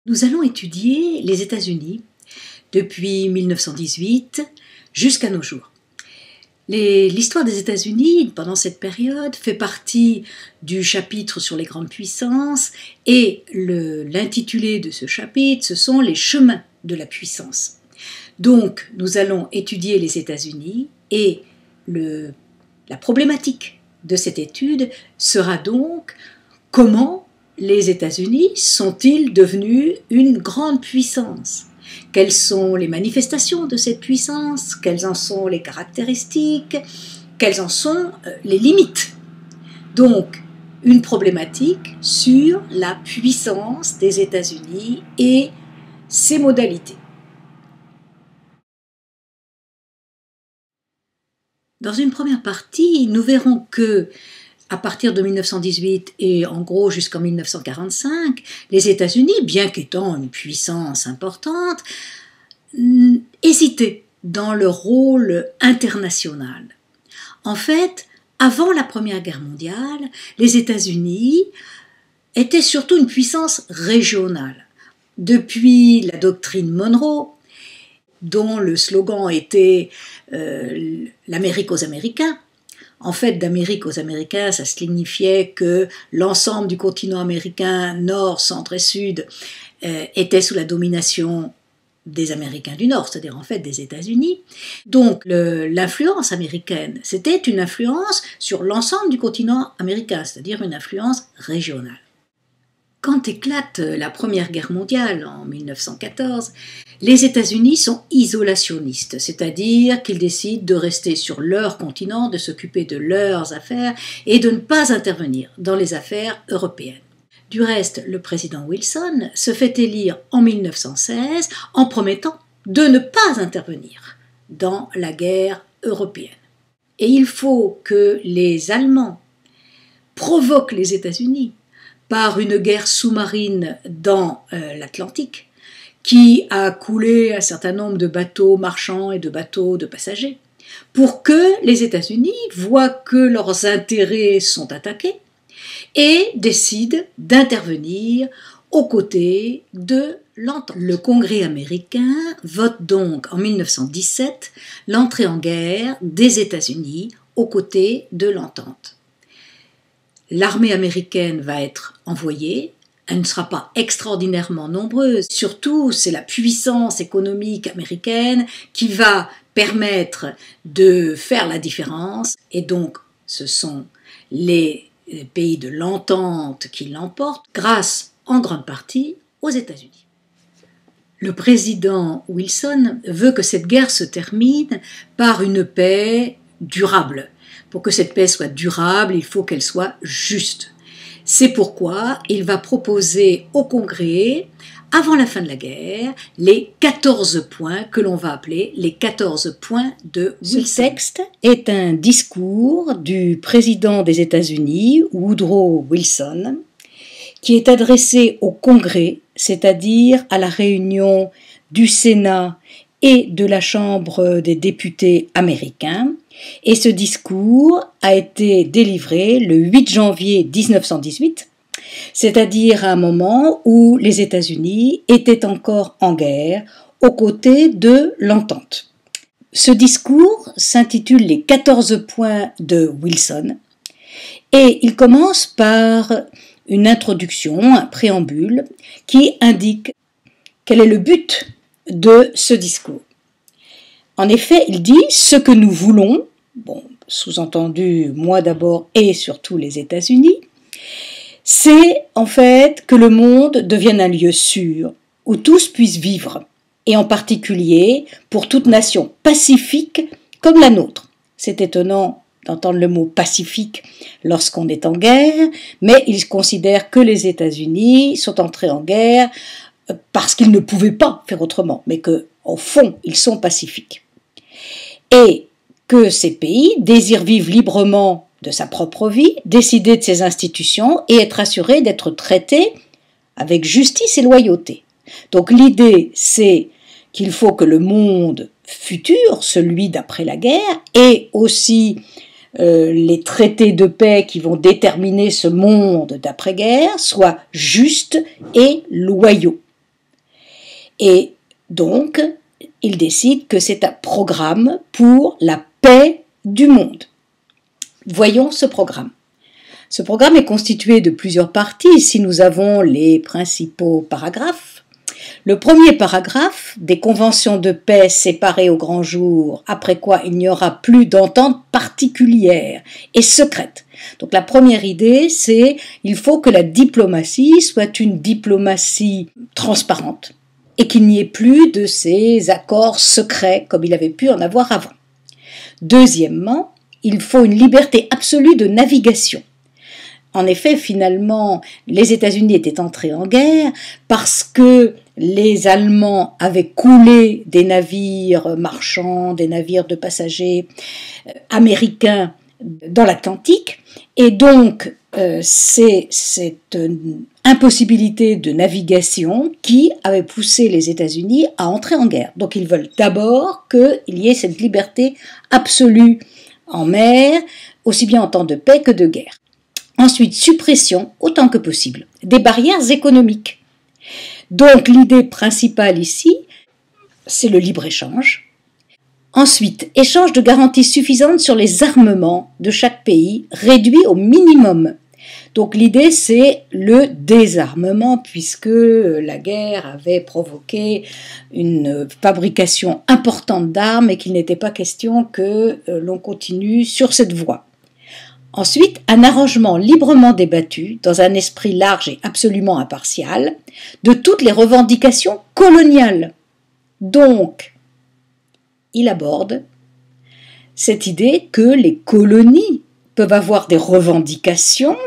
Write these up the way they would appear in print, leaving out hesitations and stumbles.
Nous allons étudier les États-Unis depuis 1918 jusqu'à nos jours. L'histoire des États-Unis, pendant cette période, fait partie du chapitre sur les grandes puissances et l'intitulé de ce chapitre, ce sont les chemins de la puissance. Donc, nous allons étudier les États-Unis et la problématique de cette étude sera donc comment les États-Unis sont-ils devenus une grande puissance ? Quelles sont les manifestations de cette puissance? Quelles en sont les caractéristiques? Quelles en sont les limites? Donc, une problématique sur la puissance des États-Unis et ses modalités. Dans une première partie, nous verrons que à partir de 1918 et en gros jusqu'en 1945, les États-Unis, bien qu'étant une puissance importante, hésitaient dans leur rôle international. En fait, avant la Première Guerre mondiale, les États-Unis étaient surtout une puissance régionale. Depuis la doctrine Monroe, dont le slogan était l'Amérique aux Américains. En fait, d'Amérique aux Américains, ça signifiait que l'ensemble du continent américain, nord, centre et sud, était sous la domination des Américains du Nord, c'est-à-dire en fait des États-Unis. Donc l'influence américaine, c'était une influence sur l'ensemble du continent américain, c'est-à-dire une influence régionale. Quand éclate la Première Guerre mondiale en 1914, les États-Unis sont isolationnistes, c'est-à-dire qu'ils décident de rester sur leur continent, de s'occuper de leurs affaires et de ne pas intervenir dans les affaires européennes. Du reste, le président Wilson se fait élire en 1916 en promettant de ne pas intervenir dans la guerre européenne. Et il faut que les Allemands provoquent les États-Unis par une guerre sous-marine dans l'Atlantique, qui a coulé un certain nombre de bateaux marchands et de bateaux de passagers, pour que les États-Unis voient que leurs intérêts sont attaqués et décident d'intervenir aux côtés de l'entente. Le Congrès américain vote donc en 1917 l'entrée en guerre des États-Unis aux côtés de l'entente. L'armée américaine va être envoyée, elle ne sera pas extraordinairement nombreuse, surtout c'est la puissance économique américaine qui va permettre de faire la différence et donc ce sont les pays de l'entente qui l'emportent grâce en grande partie aux États-Unis. Le président Wilson veut que cette guerre se termine par une paix durable. Pour que cette paix soit durable, il faut qu'elle soit juste. C'est pourquoi il va proposer au Congrès, avant la fin de la guerre, les 14 points que l'on va appeler les 14 points de Wilson. Ce texte est un discours du président des États-Unis, Woodrow Wilson, qui est adressé au Congrès, c'est-à-dire à la réunion du Sénat et de la Chambre des députés américains. Et ce discours a été délivré le 8 janvier 1918, c'est-à-dire à un moment où les États-Unis étaient encore en guerre aux côtés de l'entente. Ce discours s'intitule les 14 points de Wilson et il commence par une introduction, un préambule qui indique quel est le but de ce discours. En effet, il dit « ce que nous voulons », bon, sous-entendu moi d'abord et surtout les États-Unis, c'est en fait que le monde devienne un lieu sûr où tous puissent vivre, et en particulier pour toute nation pacifique comme la nôtre. C'est étonnant d'entendre le mot pacifique lorsqu'on est en guerre, mais il considère que les États-Unis sont entrés en guerre parce qu'ils ne pouvaient pas faire autrement, mais qu'au fond, ils sont pacifiques. Et que ces pays désirent vivre librement de sa propre vie, décider de ses institutions et être assurés d'être traités avec justice et loyauté. Donc l'idée, c'est qu'il faut que le monde futur, celui d'après la guerre, et aussi les traités de paix qui vont déterminer ce monde d'après-guerre, soient justes et loyaux. Et donc, il décide que c'est un programme pour la paix du monde. Voyons ce programme. Ce programme est constitué de plusieurs parties. Ici, nous avons les principaux paragraphes. Le premier paragraphe, des conventions de paix séparées au grand jour, après quoi il n'y aura plus d'entente particulière et secrète. Donc la première idée, c'est il faut que la diplomatie soit une diplomatie transparente et qu'il n'y ait plus de ces accords secrets comme il avait pu en avoir avant. Deuxièmement, il faut une liberté absolue de navigation. En effet, finalement, les États-Unis étaient entrés en guerre parce que les Allemands avaient coulé des navires marchands, des navires de passagers américains dans l'Atlantique. Et donc, c'est cette impossibilité de navigation qui avait poussé les États-Unis à entrer en guerre. Donc, ils veulent d'abord qu'il y ait cette liberté absolue en mer, aussi bien en temps de paix que de guerre. Ensuite, suppression, autant que possible, des barrières économiques. Donc, l'idée principale ici, c'est le libre-échange. Ensuite, échange de garanties suffisantes sur les armements de chaque pays, réduits au minimum. Donc, l'idée, c'est le désarmement, puisque la guerre avait provoqué une fabrication importante d'armes et qu'il n'était pas question que l'on continue sur cette voie. Ensuite, un arrangement librement débattu, dans un esprit large et absolument impartial, de toutes les revendications coloniales. Donc, il aborde cette idée que les colonies peuvent avoir des revendications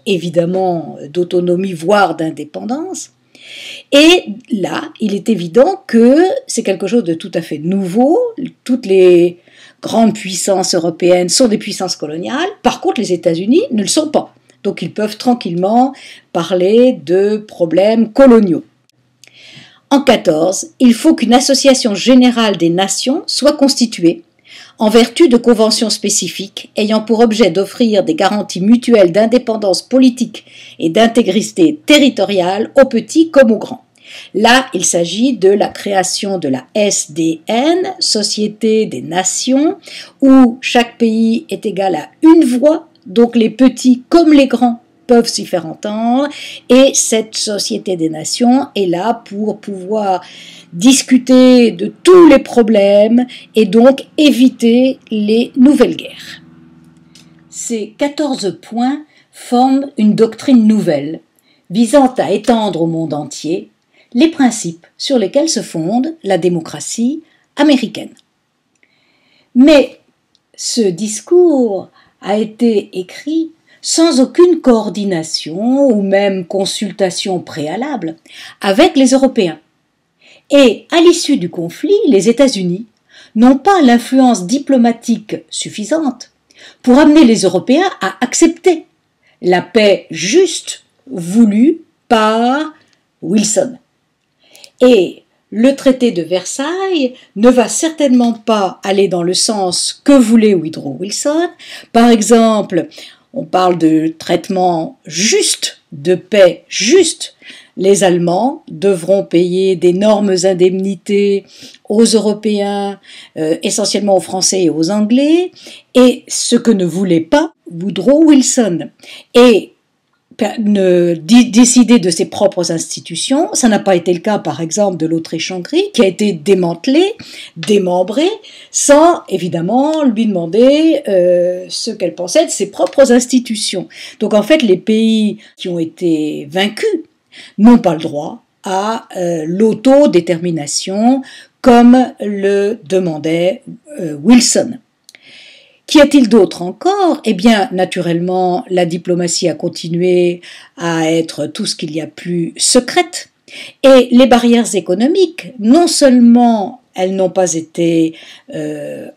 évidemment d'autonomie, voire d'indépendance. Et là, il est évident que c'est quelque chose de tout à fait nouveau. Toutes les grandes puissances européennes sont des puissances coloniales. Par contre, les États-Unis ne le sont pas. Donc, ils peuvent tranquillement parler de problèmes coloniaux. En 14, il faut qu'une association générale des nations soit constituée en vertu de conventions spécifiques ayant pour objet d'offrir des garanties mutuelles d'indépendance politique et d'intégrité territoriale aux petits comme aux grands. Là, il s'agit de la création de la SDN, Société des Nations, où chaque pays est égal à une voix, donc les petits comme les grands peuvent s'y faire entendre, et cette Société des Nations est là pour pouvoir discuter de tous les problèmes et donc éviter les nouvelles guerres. Ces 14 points forment une doctrine nouvelle, visant à étendre au monde entier les principes sur lesquels se fonde la démocratie américaine. Mais ce discours a été écrit sans aucune coordination ou même consultation préalable avec les Européens. Et à l'issue du conflit, les États-Unis n'ont pas l'influence diplomatique suffisante pour amener les Européens à accepter la paix juste voulue par Wilson. Et le traité de Versailles ne va certainement pas aller dans le sens que voulait Woodrow Wilson. Par exemple, on parle de traitement juste, de paix juste. Les Allemands devront payer d'énormes indemnités aux Européens, essentiellement aux Français et aux Anglais, et ce que ne voulait pas Woodrow Wilson. Et décider de ses propres institutions, ça n'a pas été le cas par exemple de l'Autriche-Hongrie qui a été démantelée, démembrée, sans évidemment lui demander ce qu'elle pensait de ses propres institutions. Donc en fait les pays qui ont été vaincus n'ont pas le droit à l'autodétermination comme le demandait Wilson. Qu'y a-t-il d'autre encore ? Eh bien, naturellement, la diplomatie a continué à être tout ce qu'il y a plus secrète. Et les barrières économiques, non seulement elles n'ont pas été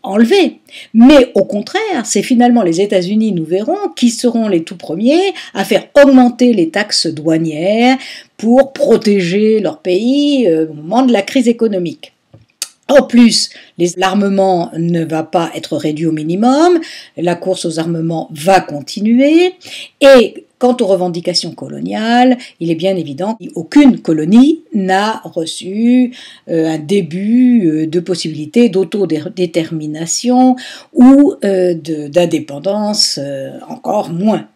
enlevées, mais au contraire, c'est finalement les États-Unis, nous verrons, qui seront les tout premiers à faire augmenter les taxes douanières pour protéger leur pays au moment de la crise économique. En plus, l'armement ne va pas être réduit au minimum, la course aux armements va continuer, et quant aux revendications coloniales, il est bien évident qu'aucune colonie n'a reçu un début de possibilité d'autodétermination ou d'indépendance, encore moins.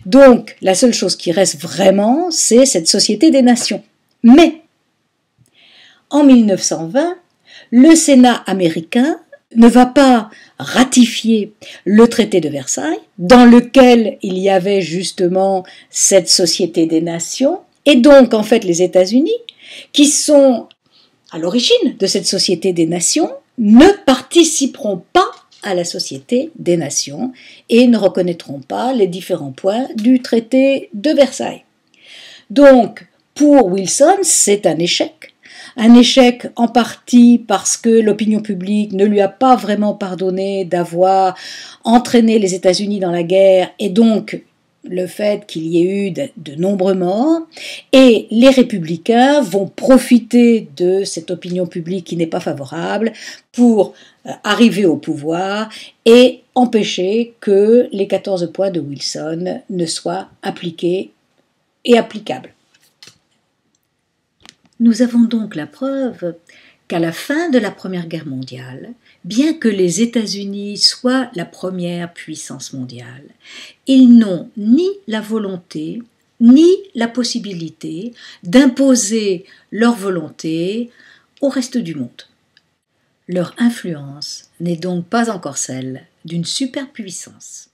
Donc, la seule chose qui reste vraiment, c'est cette Société des Nations. Mais, en 1920, le Sénat américain ne va pas ratifier le traité de Versailles, dans lequel il y avait justement cette Société des Nations, et donc en fait les États-Unis, qui sont à l'origine de cette Société des Nations, ne participeront pas à la Société des Nations et ne reconnaîtront pas les différents points du traité de Versailles. Donc, pour Wilson, c'est un échec. Un échec en partie parce que l'opinion publique ne lui a pas vraiment pardonné d'avoir entraîné les États-Unis dans la guerre et donc le fait qu'il y ait eu de nombreux morts. Et les républicains vont profiter de cette opinion publique qui n'est pas favorable pour arriver au pouvoir et empêcher que les 14 points de Wilson ne soient appliqués et applicables. Nous avons donc la preuve qu'à la fin de la Première Guerre mondiale, bien que les États-Unis soient la première puissance mondiale, ils n'ont ni la volonté ni la possibilité d'imposer leur volonté au reste du monde. Leur influence n'est donc pas encore celle d'une superpuissance.